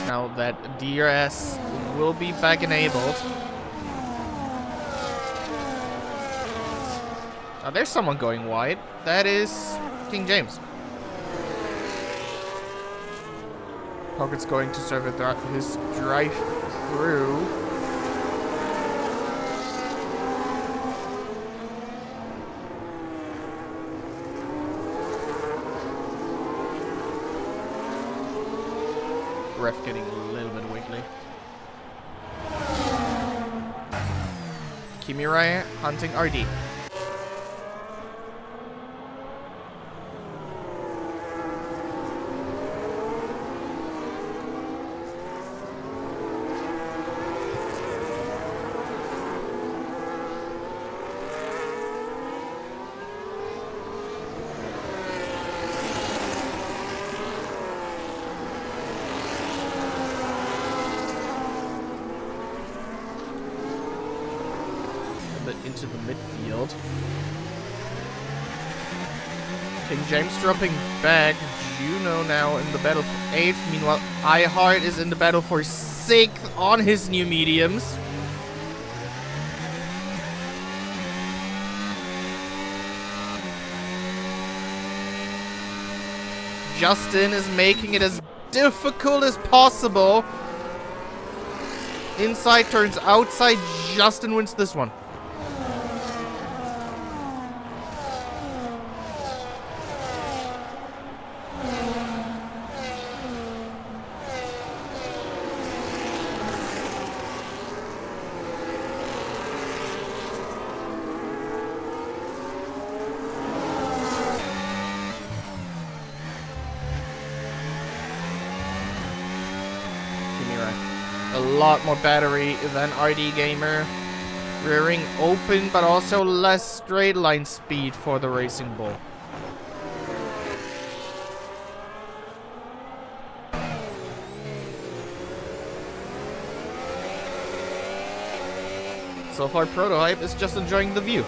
Now that DRS will be back enabled. Now there's someone going wide. That is King James. Pocket's going to serve his drive-through. Ref getting a little bit wiggly. Kimirai hunting RD. Into the midfield. King James dropping back. Juno now in the battle for 8th. Meanwhile, iHeart is in the battle for 6th on his new mediums. Justin is making it as difficult as possible. Inside turns outside. Justin wins this one. A lot more battery than RD Gamer. Rearing open, but also less straight line speed for the Racing Bull. So far, Prototype is just enjoying the view.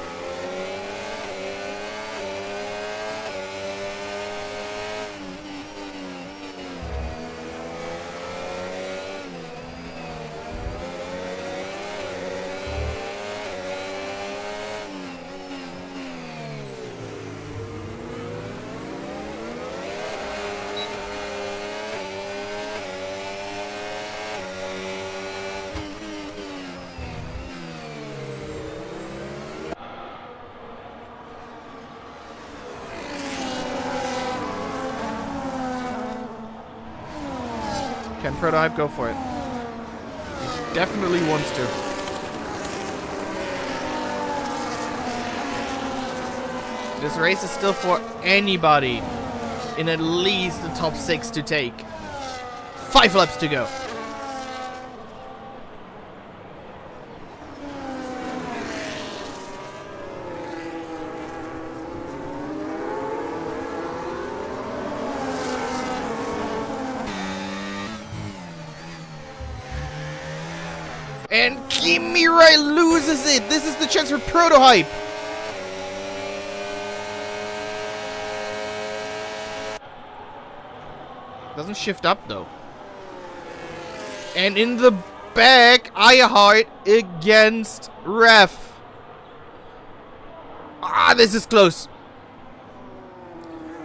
Can Prototype go for it? He definitely wants to. This race is still for anybody in at least the top 6 to take. 5 laps to go. And Kimirai loses it. This is the chance for Prototype. Doesn't shift up though. And in the back, Iheart against Ref. Ah, this is close.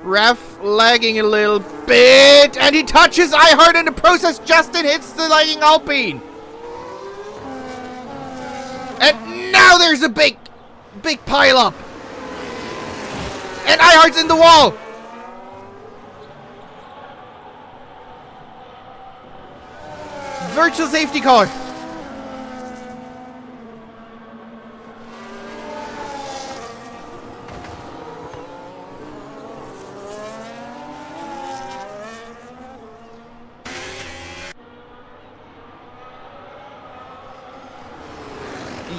Ref lagging a little bit, and he touches Iheart in the process. Justin hits the lagging Alpine. And now there's a big pile up. And Iheart's in the wall. Virtual safety car.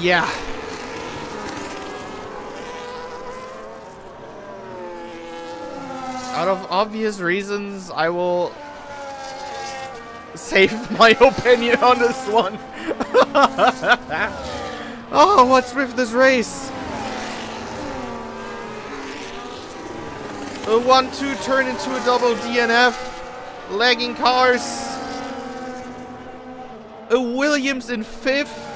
Yeah. Out of obvious reasons, I will save my opinion on this one. Oh, what's with this race? A 1-2 turn into a double DNF. Lagging cars. A Williams in 5th.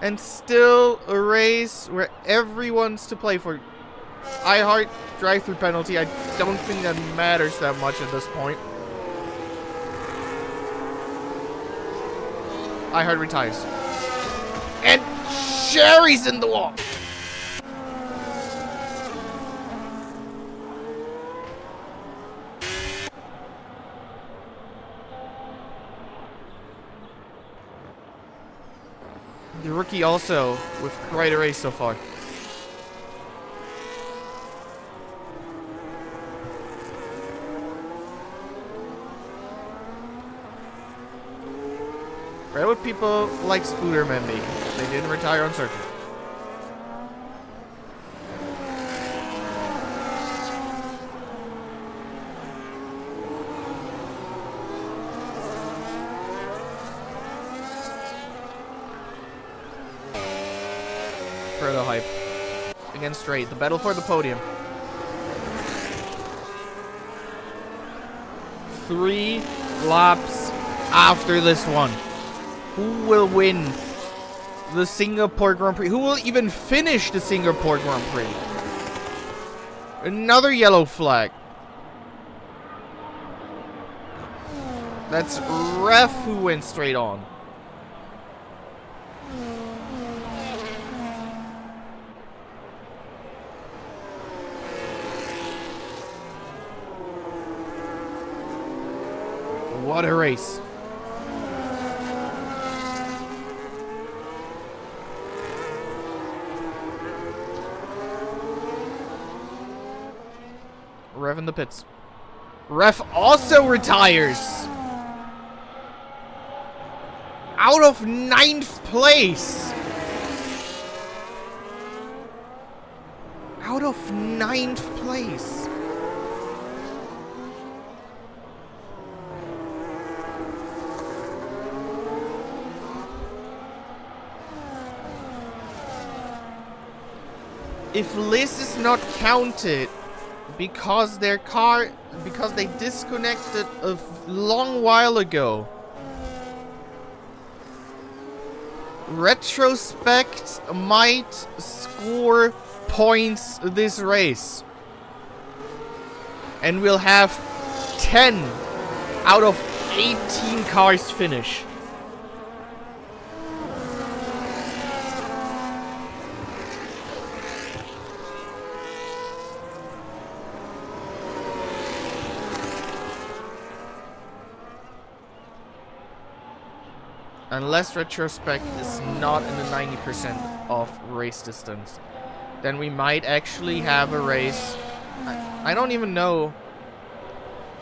And still a race where everyone's to play for. Iheart drive-through penalty. I don't think that matters that much at this point. Iheart retires. And Sherry's in the wall. The rookie also with quite a race so far. Why would people like Spooderman be? They didn't retire on circuit. Prototype against Straight. The battle for the podium. 3 laps after this one. Who will win the Singapore Grand Prix? Who will even finish the Singapore Grand Prix? Another yellow flag. That's Ref who went straight on. What a race. Ref in the pits. Ref also retires. Out of 9th place. Out of 9th place. If Liz is not counted because they disconnected a long while ago, Retrospect might score points this race. And we'll have 10 out of 18 cars finish. unless retrospect is not in the 90% of race distance, then we might actually have a race. I don't even know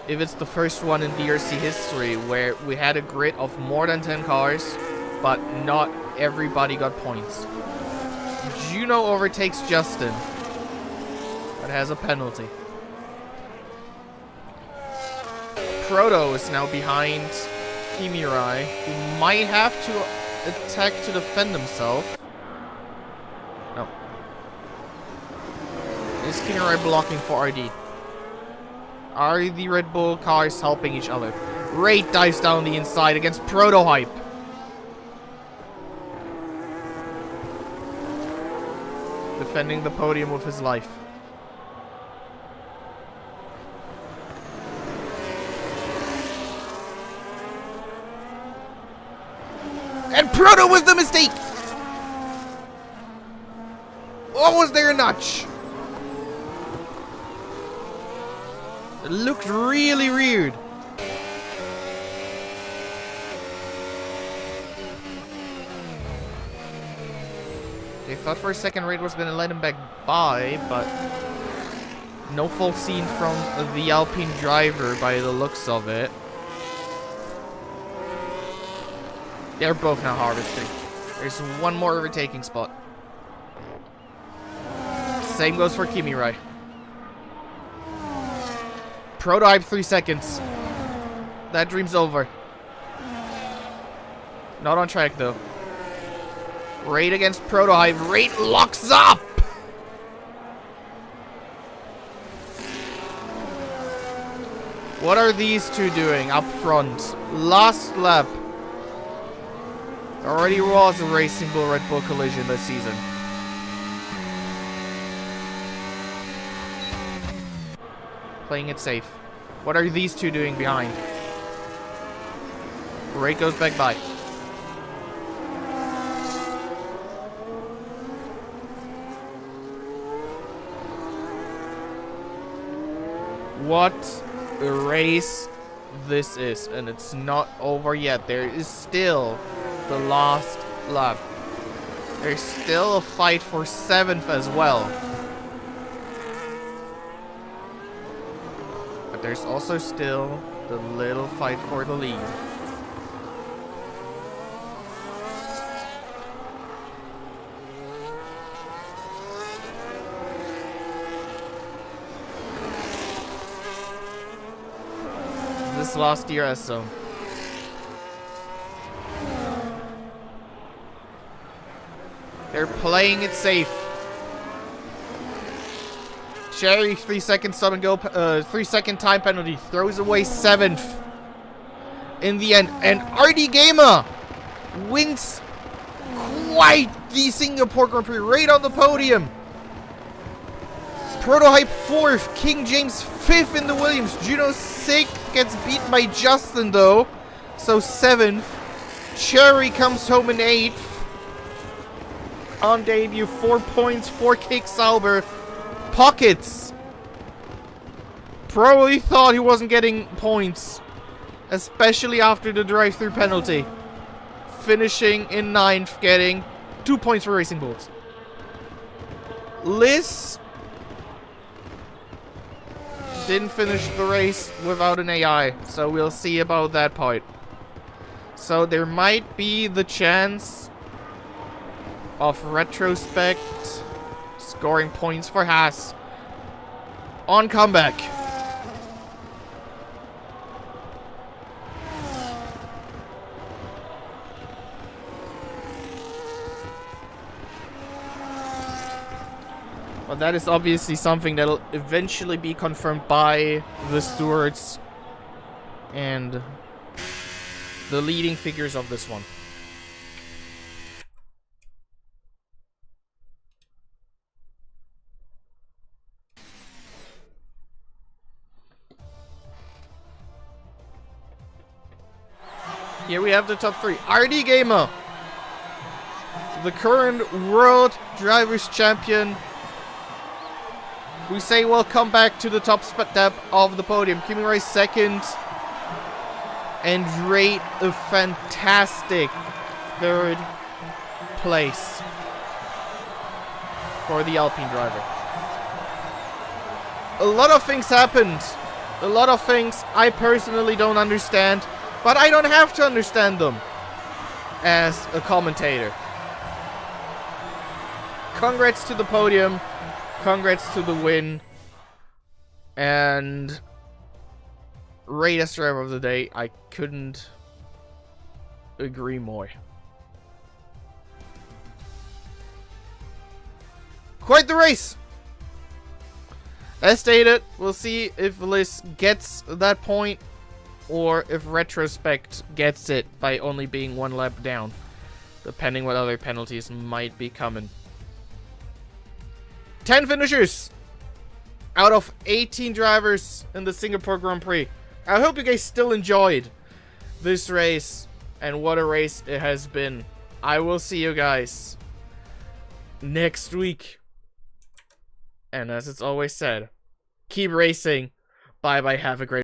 if it's the first one in DRC history where we had a grid of more than 10 cars, but not everybody got points. Juno overtakes Justin, but has a penalty. Proto is now behind Kimirai, who might have to attack to defend himself. No. Is Kimirai blocking for RD? Are the Red Bull cars helping each other? Raid dives down the inside against Protohype. Defending the podium with his life. And Proto with the mistake! Oh, was there a notch? It looked really weird. They thought for a second Raid was gonna let him back by, but no fault seen from the Alpine driver by the looks of it. They're both now harvesting. There's one more overtaking spot. Same goes for Kimirai. Prototype 3 seconds. That dream's over. Not on track though. Raid against Prototype. Raid locks up! What are these two doing up front? Last lap. Already was a Racing Bull Red Bull collision this season. Playing it safe. What are these two doing behind? Raid goes back by. What a race this is, and it's not over yet. There is still the last lap. There's still a fight for 7th as well. But there's also still the little fight for the lead. This last DRS zone. They're playing it safe. Cherry, 3 second stop and go, 3 second time penalty, throws away 7th in the end. And RD Gamer wins quite the Singapore Grand Prix, right on the podium. Prototype 4th, King James 5th in the Williams. Juno 6th, gets beaten by Justin though, so 7th. Cherry comes home in 8th. On debut, 4 points for Kick Sauber. Pockets probably thought he wasn't getting points, especially after the drive-through penalty. Finishing in 9th, getting 2 points for Racing Bulls. Liz didn't finish the race without an AI, so we'll see about that part. So there might be the chance of retrospect scoring points for Haas on comeback. Well, that is obviously something that'll eventually be confirmed by the stewards and the leading figures of this one. Here we have the top 3. RD Gamer, the current World Drivers' Champion. We say welcome back to the top step of the podium. Kimirai 2nd. And rate a fantastic third place for the Alpine driver. A lot of things happened. A lot of things I personally don't understand, but I don't have to understand them as a commentator. Congrats to the podium. Congrats to the win. And greatest driver of the day. I couldn't agree more. Quite the race. As stated, we'll see if Liz gets that point or if Retrospect gets it by only being one lap down, depending what other penalties might be coming. 10 finishers out of 18 drivers in the Singapore Grand Prix. I hope you guys still enjoyed this race, and what a race it has been. I will see you guys next week. And as it's always said, keep racing. Bye bye, have a great